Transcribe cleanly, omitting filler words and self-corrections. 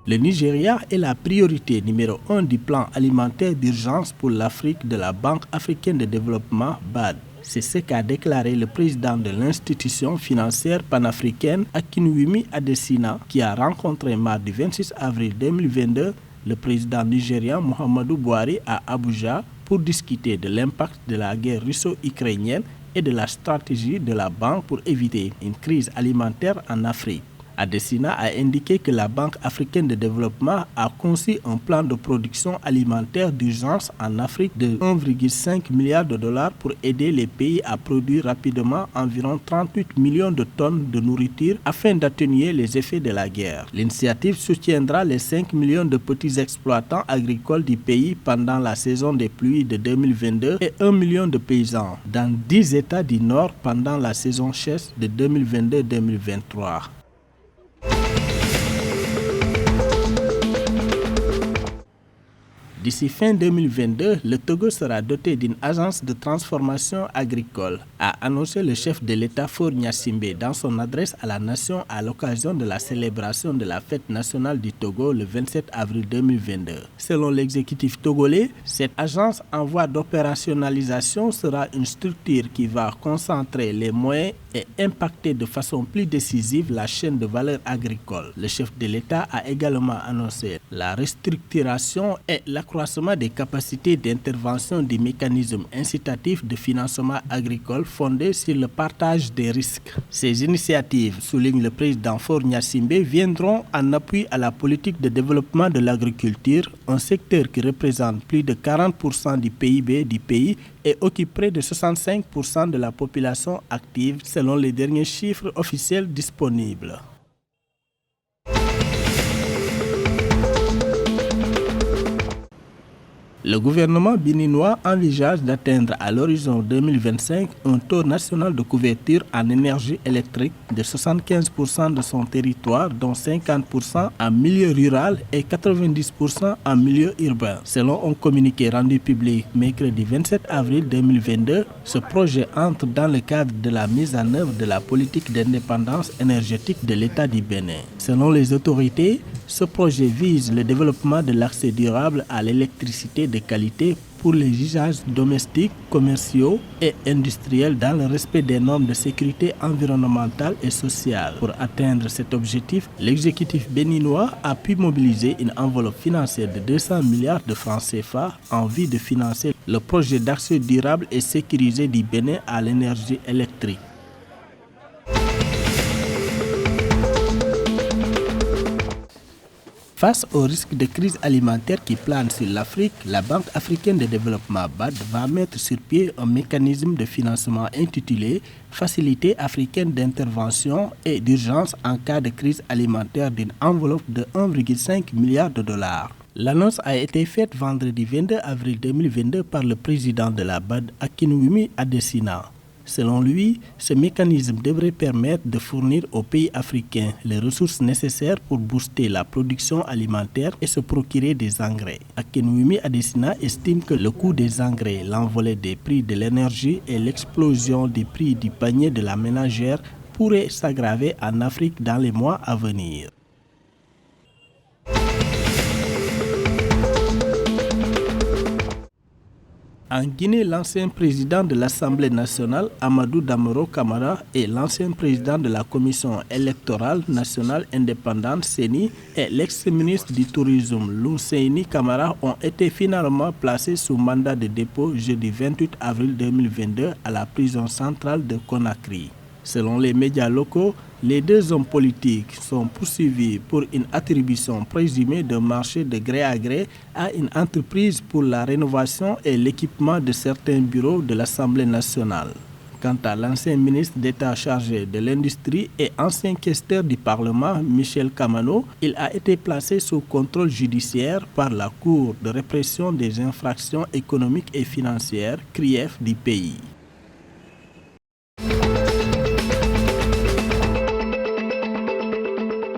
Le Nigeria est la priorité numéro 1 du plan alimentaire d'urgence pour l'Afrique de la Banque africaine de développement (BAD). C'est ce qu'a déclaré le président de l'institution financière panafricaine Akinwumi Adesina, qui a rencontré mardi 26 avril 2022 le président nigérien Muhammadu Buhari à Abuja pour discuter de l'impact de la guerre russo-ukrainienne et de la stratégie de la banque pour éviter une crise alimentaire en Afrique. Adesina a indiqué que la Banque africaine de développement a conçu un plan de production alimentaire d'urgence en Afrique de 1,5 milliard de dollars pour aider les pays à produire rapidement environ 38 millions de tonnes de nourriture afin d'atténuer les effets de la guerre. L'initiative soutiendra les 5 millions de petits exploitants agricoles du pays pendant la saison des pluies de 2022 et 1 million de paysans dans 10 États du Nord pendant la saison sèche de 2022-2023. D'ici fin 2022, le Togo sera doté d'une agence de transformation agricole, a annoncé le chef de l'État Faure Gnassingbé dans son adresse à la nation à l'occasion de la célébration de la fête nationale du Togo le 27 avril 2022. Selon l'exécutif togolais, cette agence en voie d'opérationnalisation sera une structure qui va concentrer les moyens et impacter de façon plus décisive la chaîne de valeur agricole. Le chef de l'État a également annoncé la restructuration et l'accroissement des capacités d'intervention des mécanismes incitatifs de financement agricole fondés sur le partage des risques. Ces initiatives, souligne le président Faure Gnassingbé, viendront en appui à la politique de développement de l'agriculture, un secteur qui représente plus de 40% du PIB du pays et occupe près de 65% de la population active selon les derniers chiffres officiels disponibles. Le gouvernement béninois envisage d'atteindre à l'horizon 2025 un taux national de couverture en énergie électrique de 75% de son territoire, dont 50% en milieu rural et 90% en milieu urbain. Selon un communiqué rendu public mercredi 27 avril 2022, ce projet entre dans le cadre de la mise en œuvre de la politique d'indépendance énergétique de l'État du Bénin. Selon les autorités, ce projet vise le développement de l'accès durable à l'électricité de qualité pour les usages domestiques, commerciaux et industriels dans le respect des normes de sécurité environnementale et sociale. Pour atteindre cet objectif, l'exécutif béninois a pu mobiliser une enveloppe financière de 200 milliards de francs CFA en vue de financer le projet d'accès durable et sécurisé du Bénin à l'énergie électrique. Face au risque de crise alimentaire qui plane sur l'Afrique, la Banque africaine de développement (BAD) va mettre sur pied un mécanisme de financement intitulé Facilité africaine d'intervention et d'urgence en cas de crise alimentaire d'une enveloppe de 1,5 milliard de dollars. L'annonce a été faite vendredi 22 avril 2022 par le président de la BAD, Akinwumi Adesina. Selon lui, ce mécanisme devrait permettre de fournir aux pays africains les ressources nécessaires pour booster la production alimentaire et se procurer des engrais. Akinwumi Adesina estime que le coût des engrais, l'envolée des prix de l'énergie et l'explosion des prix du panier de la ménagère pourraient s'aggraver en Afrique dans les mois à venir. En Guinée, l'ancien président de l'Assemblée nationale, Amadou Damaro Camara, et l'ancien président de la Commission électorale nationale indépendante, CENI, et l'ex-ministre du Tourisme, Lousseini Camara, ont été finalement placés sous mandat de dépôt jeudi 28 avril 2022 à la prison centrale de Conakry. Selon les médias locaux, les deux hommes politiques sont poursuivis pour une attribution présumée de marché de gré à gré à une entreprise pour la rénovation et l'équipement de certains bureaux de l'Assemblée nationale. Quant à l'ancien ministre d'État chargé de l'industrie et ancien questeur du Parlement, Michel Kamano, il a été placé sous contrôle judiciaire par la Cour de répression des infractions économiques et financières, CRIEF, du pays.